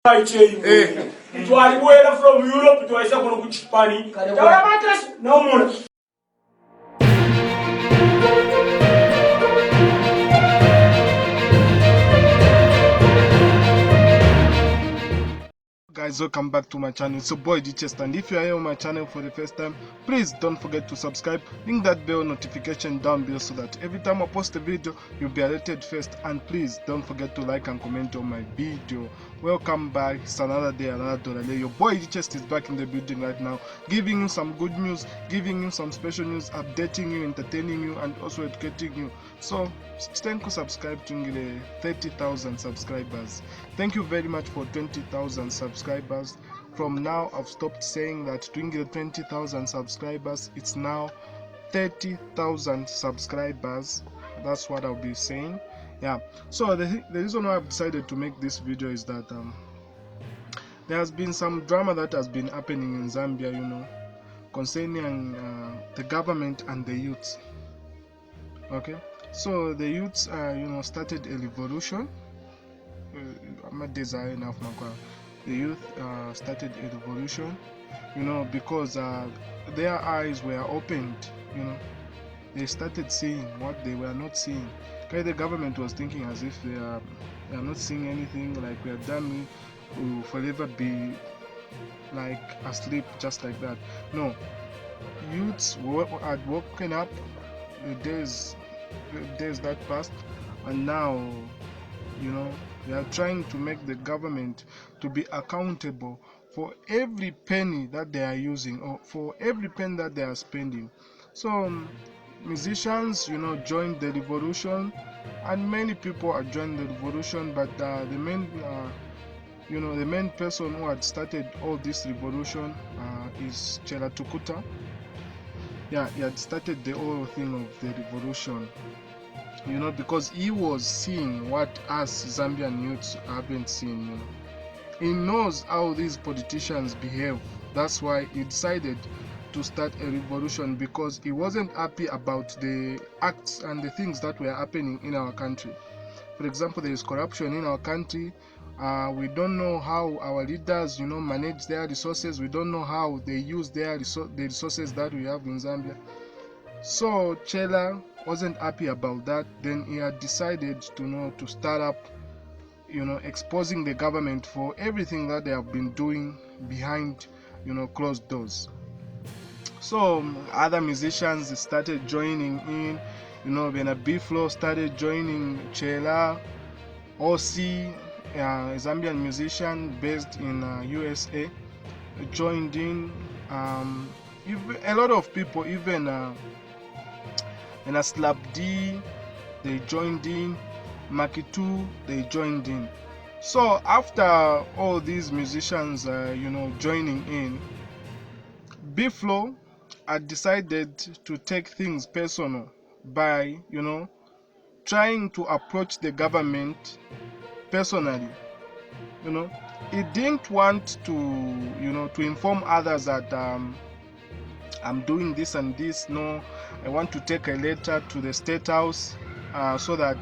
It was from Europe, it was going to Japan. No more. Guys, welcome back to my channel. It's your boy Riichest, and if you are here on my channel for the first time, please don't forget to subscribe, ring that bell notification down below so that every time I post a video you'll be alerted first, and please don't forget to like and comment on my video. Welcome back. It's another day, another dollar. Your boy Riichest is back in the building right now, giving you some good news, giving you some special news, updating you, entertaining you, and also educating you. So thank you, subscribe to the 30,000 subscribers. Thank you very much for 20,000 subscribers. From now I've stopped saying that doing the 20,000 subscribers, it's now 30,000 subscribers. That's what I'll be saying. Yeah, so the reason why I've decided to make this video is that there has been some drama that has been happening in Zambia, concerning the government and the youth. Okay, so the youths started a revolution. The youth started a revolution, because their eyes were opened. They started seeing what they were not seeing. Okay, the government was thinking as if they are not seeing anything, like we are done, we will forever be like asleep just like that. No, youths had woken up the days that passed, and now they are trying to make the government to be accountable for every penny that they are using, or for every penny that they are spending. So musicians joined the revolution, and many people are joining the revolution, but the main person who had started all this revolution is Chela Tukuta. Yeah, he had started the whole thing of the revolution, because he was seeing what us Zambian youths haven't seen. He knows how these politicians behave. That's why he decided to start a revolution, because he wasn't happy about the acts and the things that were happening in our country. For example, there is corruption in our country. We don't know how our leaders manage their resources. We don't know how they use the resources that we have in Zambia. So Chela wasn't happy about that. Then he had decided to start up exposing the government for everything that they have been doing behind closed doors. So other musicians started joining in. When a B-Flow started joining Chela. OC, a Zambian musician based in USA, joined in. Even a lot of people, even in a Slap D, they joined in. Makitu, they joined in. So after all these musicians joining in, B-Flow had decided to take things personal by trying to approach the government personally. He didn't want to to inform others that I'm doing this and this. No, I want to take a letter to the State House so that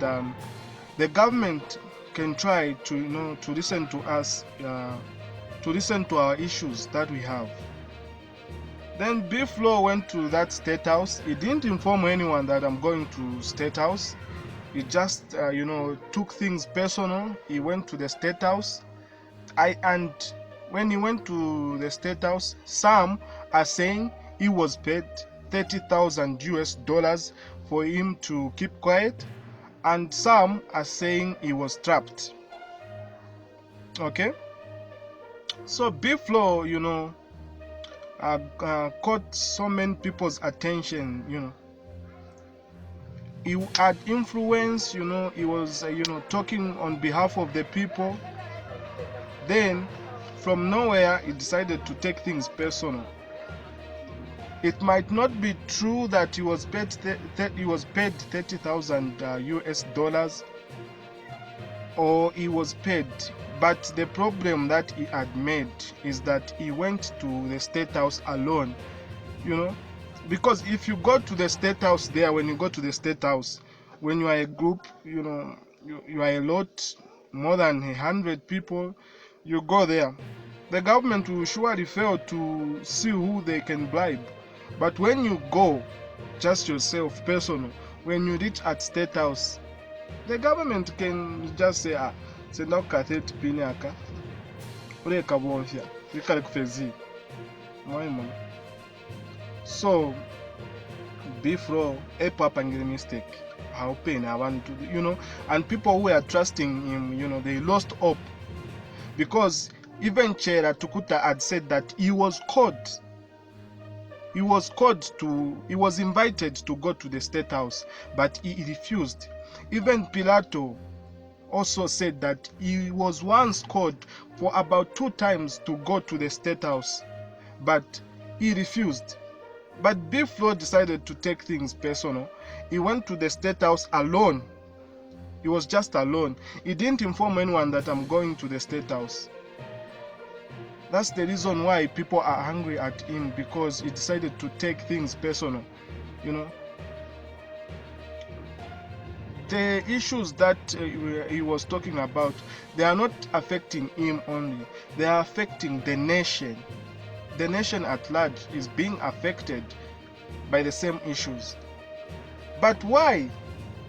the government can try to listen to us, to listen to our issues that we have. Then B-Flow went to that State House. He didn't inform anyone that I'm going to State House. He just took things personal. He went to the State House. And when he went to the State House, some are saying he was paid $30,000 for him to keep quiet, and some are saying he was trapped. Okay, so B-Flow caught so many people's attention. He had influence. He was talking on behalf of the people. Then from nowhere he decided to take things personal. It might not be true that he was paid $30,000 or he was paid, but the problem that he had made is that he went to the State House alone. Because if you go to the State House there, when you go to the State House, when you are a group, you are a lot, more than 100 people, You go there, the government will surely fail to see who they can bribe. But when you go just yourself, personal, when you reach at State House, the government can just say, ah, senda ku ka 30 pini aka ureka bonfya bikale kufezi mwaimo. So before a papangile mistake, how pain I want to, and people who are trusting him, they lost hope, because even Chera Tukuta had said that he was called. He was invited to go to the State House, but he refused. Even Pilato also said that he was once called for about 2 times to go to the State House, but he refused. But Biflo decided to take things personal. He went to the State House alone. He was just alone. He didn't inform anyone that I'm going to the State House. That's the reason why people are angry at him, because he decided to take things personal. The issues that he was talking about, they are not affecting him only. They are affecting the nation. The nation at large is being affected by the same issues. But why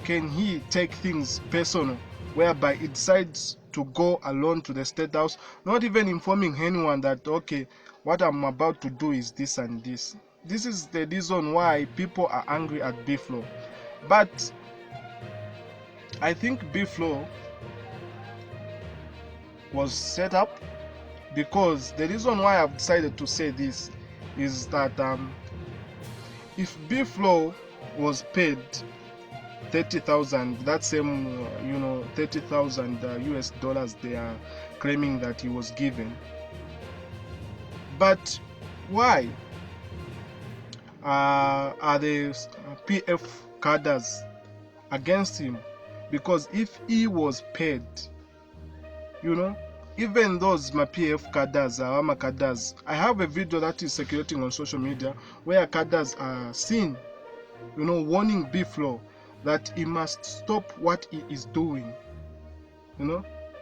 can he take things personal, whereby he decides to go alone to the State House, not even informing anyone that, okay, what I'm about to do is this and this? This is the reason why people are angry at Biflo. But I think Biflo was set up, because the reason why I've decided to say this is that if Biflo was paid 30,000, that same 30,000 US dollars they are claiming that he was given, but why are the PF cadres against him? Because if he was paid, even those my PF cadres, Awama cadres, I have a video that is circulating on social media where cadres are seen, warning Biflo that he must stop what he is doing.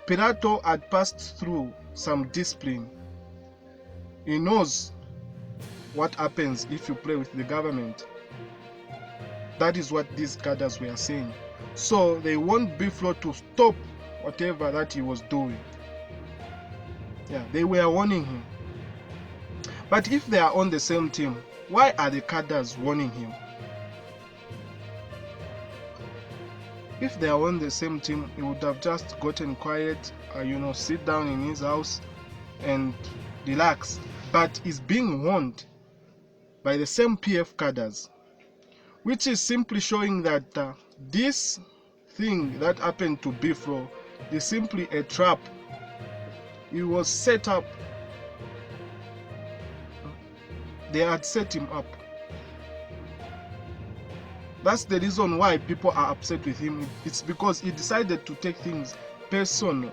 Pilato had passed through some discipline. He knows what happens if you play with the government. That is what these cadres were saying. So they want Biflo to stop whatever that he was doing. Yeah, they were warning him. But if they are on the same team, why are the cadres warning him? If they are on the same team, he would have just gotten quiet, sit down in his house and relax. But he's being warned by the same PF cadres, which is simply showing that this thing that happened to Biflo is simply a trap. It was set up. They had set him up. That's the reason why people are upset with him. It's because he decided to take things personal.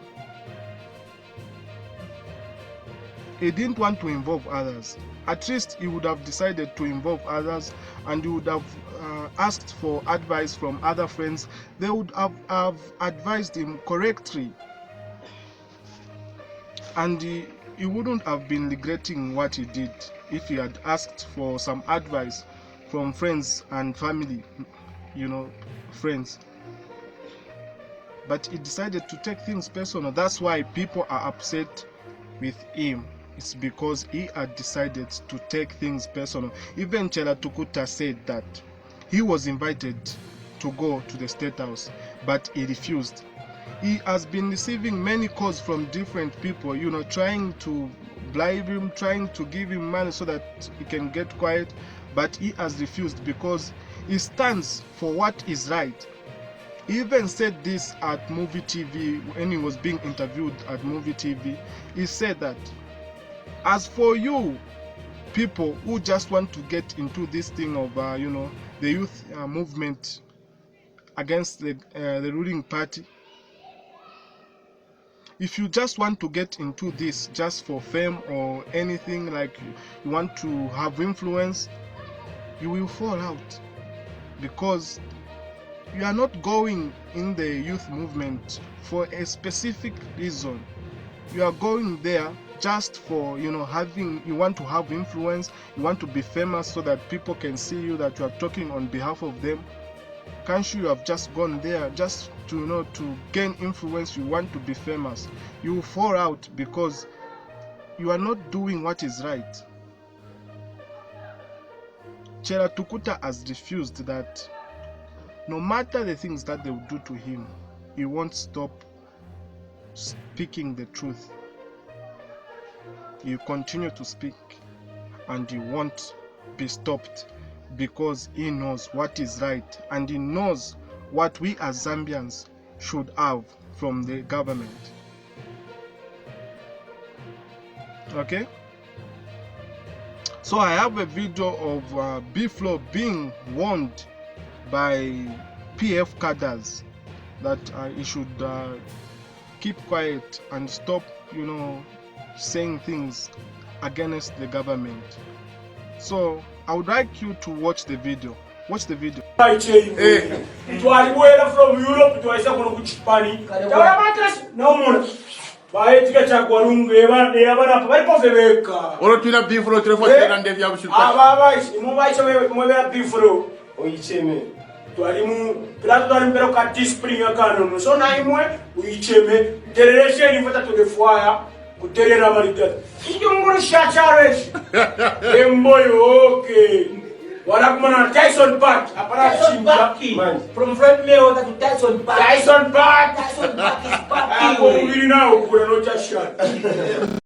He didn't want to involve others. At least he would have decided to involve others, and he would have asked for advice from other friends. They would have advised him correctly, and he wouldn't have been regretting what he did if he had asked for some advice from friends and family, friends. But he decided to take things personal. That's why people are upset with him. It's because he had decided to take things personal. Even Chela Tukuta said that he was invited to go to the State House, but he refused. He has been receiving many calls from different people, trying to bribe him, trying to give him money so that he can get quiet, but he has refused because he stands for what is right. He even said this at Movie TV when he was being interviewed at Movie TV. He said that, as for you people who just want to get into this thing of the youth movement against the ruling party, if you just want to get into this just for fame or anything, like you want to have influence, you will fall out, because you are not going in the youth movement for a specific reason. you are going there just for, you want to have influence, you want to be famous so that people can see you, that you are talking on behalf of them. Can't you have just gone there just to, to gain influence? You want to be famous. You fall out because you are not doing what is right. Chela Tukuta has refused that. No matter the things that they will do to him, he won't stop speaking the truth. He will continue to speak and he won't be stopped because he knows what is right and he knows what we as Zambians should have from the government. Okay? So I have a video of B-Flow being warned by PF cadres that he should keep quiet and stop, saying things against the government. So I would like you to watch the video. Watch the video. Twaliwera from Europe twaisa kuno kuchipani. Tawa matras no more. Baetika chakwarungu ebana bali povebeka. Olo twina bifuro telefone ndevya bushuka. Aba mubaisha mwebera bifuro oyicheme. Twalimu plato twalimpera ka discipline yakano. So naimwe uyicheme generation ifata to the fire kuterera malika. Iyo ngoro shacharesh. Emboyo okay. Wanakumana Tyson Park, Tyson Park. From Fred Mayweather to Tyson Park. Tyson Park. Tyson Park is back. Ako umiri nao kuna no chashot.